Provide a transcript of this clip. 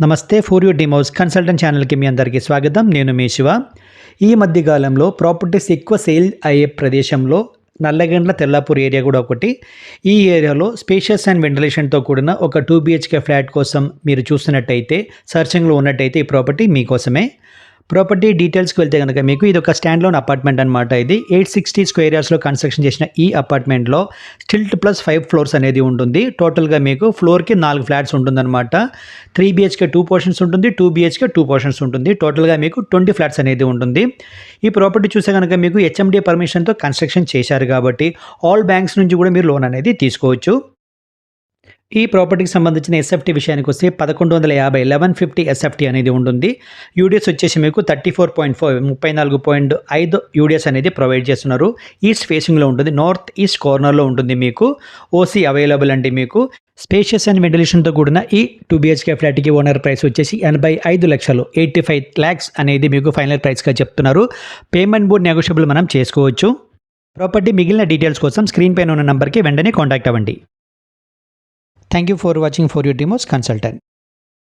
నమస్తే four you డిమోస్ consultant ఛానల్కి మీ అందరికీ స్వాగతం. నేను మీ శివ. ఈ మధ్యకాలంలో ప్రాపర్టీస్ ఎక్కువ సేల్ అయ్యే ప్రదేశంలో నల్లగండ్ల తెల్లాపూర్ ఏరియా కూడా ఒకటి. ఈ ఏరియాలో స్పేషియస్ అండ్ వెంటిలేషన్తో కూడిన ఒక 2 BHK ఫ్లాట్ కోసం మీరు చూస్తున్నట్టయితే, సర్చింగ్లో ఉన్నట్టయితే ఈ ప్రాపర్టీ మీకోసమే. ప్రాపర్టీ డీటెయిల్స్కి వెళ్తే కనుక మీకు ఇది ఒక స్టాండ్ లోన్ అపార్ట్మెంట్ అనమాట. ఇది 860 స్క్వేర్ యార్డ్స్లో కన్స్ట్రక్షన్ చేసిన ఈ అపార్ట్మెంట్లో స్టిల్ట్ ప్లస్ 5 ఫ్లోర్స్ అనేది ఉంటుంది. టోటల్గా మీకు ఫ్లోర్కి 4 ఫ్లాట్స్ ఉంటుందన్నమాట. 3 BHK 2 పోర్షన్స్ ఉంటుంది, 2 BHK 2 పోర్షన్స్ ఉంటుంది. టోటల్గా మీకు 20 ఫ్లాట్స్ అనేది ఉంటుంది. ఈ ప్రాపర్టీ చూసే కనుక మీకు HMD పర్మిషన్తో కన్స్ట్రక్షన్ చేశారు కాబట్టి ఆల్ బ్యాంక్స్ నుంచి కూడా మీరు లోన్ అనేది తీసుకోవచ్చు. ఈ ప్రాపర్టీకి సంబంధించిన ఎస్ఎఫ్టీ విషయానికి వస్తే 1150 1150 ఎస్ఎఫ్టీ అనేది ఉంటుంది. యూడిఎస్ వచ్చేసి మీకు 34.4 34.5 యూడిఎస్ అనేది ప్రొవైడ్ చేస్తున్నారు. ఈస్ట్ ఫేసింగ్లో ఉంటుంది, నార్త్ ఈస్ట్ కార్నర్లో ఉంటుంది. మీకు ఓసీ అవైలబుల్ అండి. మీకు స్పేషియస్ అండ్ వెంటిలేషన్తో కూడిన ఈ 2 BHK ఫ్లాట్కి ఓనర్ ప్రైస్ వచ్చేసి 85 లక్షలు 85 lakhs అనేది మీకు ఫైనల్ ప్రైస్గా చెప్తున్నారు. పేమెంట్ బోర్డ్ నెగోషియబుల్ మనం చేసుకోవచ్చు. ప్రాపర్టీ మిగిలిన డీటెయిల్స్ కోసం స్క్రీన్ పైన ఉన్న నంబర్కి వెంటనే కాంటాక్ట్ అవ్వండి. Thank you for watching For Your Demos Consultant.